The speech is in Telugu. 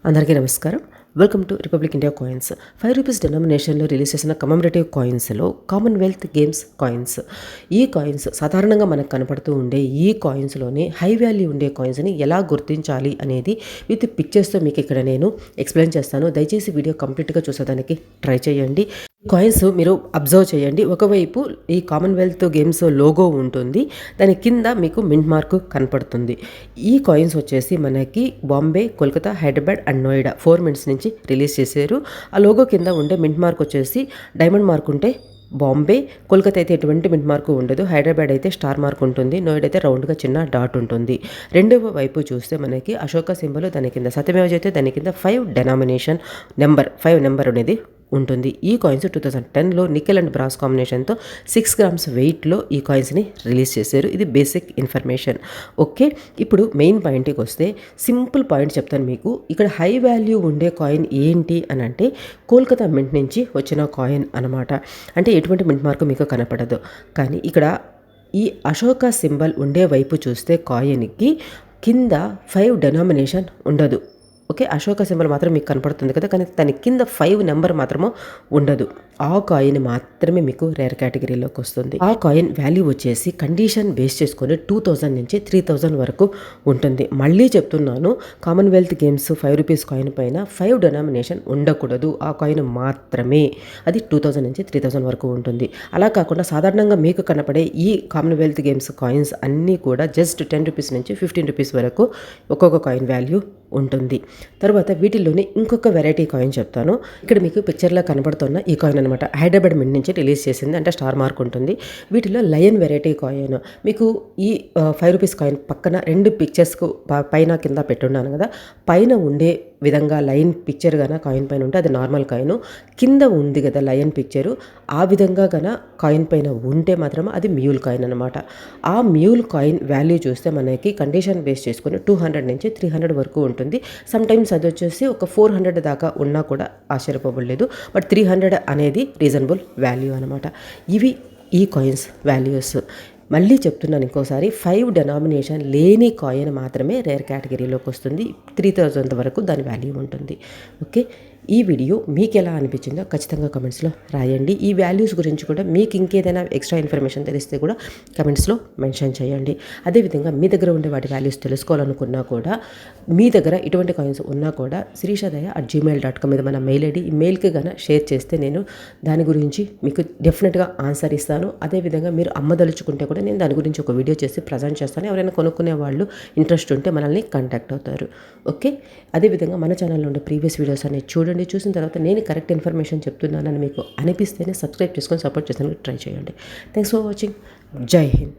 అందరికీ నమస్కారం. Welcome to Republic India coins. 5 rupees డినామినేషన్లో రిలీజ్ చేసిన కమమరేటివ్ కాయిన్స్లో కామన్వెల్త్ గేమ్స్ కాయిన్స్. ఈ కాయిన్స్ సాధారణంగా మనకు కనపడుతూ ఉండే ఈ కాయిన్స్లోనే హై వాల్యూ ఉండే కాయిన్స్ని ఎలా గుర్తించాలి అనేది విత్ పిక్చర్స్తో మీకు ఇక్కడ నేను ఎక్స్ప్లెయిన్ చేస్తాను. దయచేసి వీడియో కంప్లీట్గా చూసేదానికి ట్రై చేయండి. కాయిన్స్ మీరు అబ్జర్వ్ చేయండి. ఒకవైపు ఈ కామన్వెల్త్ గేమ్స్ లోగో ఉంటుంది, దాని కింద మీకు మింట్ మార్క్ కనపడుతుంది. ఈ కాయిన్స్ వచ్చేసి మనకి బాంబే, కోల్కతా, హైదరాబాద్ అండ్ నోయిడా 4 మినిట్స్ నుంచి రిలీజ్ చేశారు. ఆ లోగో కింద ఉండే మింట్ మార్క్ వచ్చేసి డైమండ్ మార్క్ ఉంటే బాంబే, కోల్కతా అయితే ఎటువంటి మింట్ మార్కు ఉండదు, హైదరాబాద్ అయితే స్టార్ మార్క్ ఉంటుంది, నోయిడా అయితే రౌండ్గా చిన్న డాట్ ఉంటుంది. రెండవ వైపు చూస్తే మనకి అశోక సింబల్, దాని కింద సత్యమేవ జయతే, దాని కింద 5 డెనామినేషన్ నెంబర్ 5 నెంబర్ అనేది ఉంటుంది. ఈ కాయిన్స్ 2010లో నికెల్ అండ్ బ్రాస్ కాంబినేషన్తో 6 గ్రామ్స్ వెయిట్లో ఈ కాయిన్స్ని రిలీజ్ చేశారు. ఇది బేసిక్ ఇన్ఫర్మేషన్. ఓకే, ఇప్పుడు మెయిన్ పాయింట్కి వస్తే సింపుల్ పాయింట్ చెప్తాను మీకు. ఇక్కడ హై వాల్యూ ఉండే కాయిన్ ఏంటి అని అంటే కోల్కతా మింట్ నుంచి వచ్చిన కాయిన్ అనమాట. అంటే ఎటువంటి మింట్ మార్కు మీకు కనపడదు. కానీ ఇక్కడ ఈ అశోక సింబల్ ఉండే వైపు చూస్తే కాయిన్కి కింద 5 డెనామినేషన్ ఉండదు. ఓకే, అశోక సింబల్ మాత్రం మీకు కనపడుతుంది కదా, కానీ దాని కింద 5 నెంబర్ మాత్రము ఉండదు. ఆ కాయిన్ మాత్రమే మీకు రేర్ కేటగిరీలోకి వస్తుంది. ఆ కాయిన్ వాల్యూ వచ్చేసి కండిషన్ బేస్ చేసుకొని 2000 నుంచి 3000 వరకు ఉంటుంది. మళ్ళీ చెప్తున్నాను, కామన్వెల్త్ గేమ్స్ 5 రూపీస్ కాయిన్ పైన 5 డెనామినేషన్ ఉండకూడదు. ఆ కాయిన్ మాత్రమే అది 2000 నుంచి 3000 వరకు ఉంటుంది. అలా కాకుండా సాధారణంగా మీకు కనపడే ఈ కామన్వెల్త్ గేమ్స్ కాయిన్స్ అన్నీ కూడా జస్ట్ 10 రూపీస్ నుంచి 15 రూపీస్ వరకు ఒక్కొక్క కాయిన్ వాల్యూ ఉంటుంది. తర్వాత వీటిల్లోనే ఇంకొక వెరైటీ కాయిన్ చెప్తాను. ఇక్కడ మీకు పిక్చర్లో కనబడుతున్న ఈ కాయిన్ అనమాట, హైదరాబాద్ మింట్ నుంచి రిలీజ్ చేసింది, అంటే స్టార్ మార్క్ ఉంటుంది. వీటిలో లయన్ వెరైటీ కాయిన్ మీకు ఈ 5 రూపీస్ కాయిన్ పక్కన 2 పిక్చర్స్కు పైన కింద పెట్టున్నాను కదా, పైన ఉండే విధంగా లయన్ పిక్చర్ గాన కాయిన్ పైన ఉంటే అది నార్మల్ కాయిన్, కింద ఉంది కదా లయన్ పిక్చరు, ఆ విధంగా గన కాయిన్ పైన ఉంటే మాత్రం అది మ్యూల్ కాయిన్ అనమాట. ఆ మ్యూల్ కాయిన్ వాల్యూ చూస్తే మనకి కండిషన్ బేస్ చేసుకుని 200 నుంచి 300 వరకు ఉంటుంది. సమ్ టైమ్స్ అది వచ్చేసి ఒక 400 దాకా ఉన్నా కూడా ఆశ్చర్యపోలేదు. బట్ 300 అనేది రీజనబుల్ వాల్యూ అనమాట. ఇవి ఈ కాయిన్స్ వాల్యూస్. మళ్ళీ చెప్తున్నాను ఇంకోసారి, 5 డెనామినేషన్ లేని కాయిన్ మాత్రమే రేర్ కేటగిరీలోకి వస్తుంది. 3000 వరకు దాని వాల్యూ ఉంటుంది. ఓకే, ఈ వీడియో మీకు ఎలా అనిపించిందో ఖచ్చితంగా కమెంట్స్లో రాయండి. ఈ వాల్యూస్ గురించి కూడా మీకు ఇంకేదైనా ఎక్స్ట్రా ఇన్ఫర్మేషన్ తెలిస్తే కూడా కమెంట్స్లో మెన్షన్ చేయండి. అదేవిధంగా మీ దగ్గర ఉండే వాటి వాల్యూస్ తెలుసుకోవాలనుకున్నా కూడా, మీ దగ్గర ఇటువంటి కాయిన్స్ ఉన్నా కూడా sirishadaya@gmail.com మీద మన మెయిల్ ఐడి, ఈ మెయిల్కి కనుక షేర్ చేస్తే నేను దాని గురించి మీకు డెఫినెట్గా ఆన్సర్ ఇస్తాను. అదేవిధంగా మీరు అమ్మదలుచుకుంటే కూడా నేను దాని గురించి ఒక వీడియో చేసి ప్రజెంట్ చేస్తాను. ఎవరైనా కొనుక్కునే వాళ్ళు ఇంట్రెస్ట్ ఉంటే మనల్ని కాంటాక్ట్ అవుతారు. ఓకే, అదేవిధంగా మన ఛానల్లో ఉండే ప్రీవియస్ వీడియోస్ అనేవి చూడండి. చూసిన తర్వాత నేను కరెక్ట్ ఇన్ఫర్మేషన్ చెప్తున్నానని మీకు అనిపిస్తేనే సబ్స్క్రైబ్ చేసుకొని సపోర్ట్ చేస్తానికి ట్రై చేయండి. Thanks for watching. జై హింద్.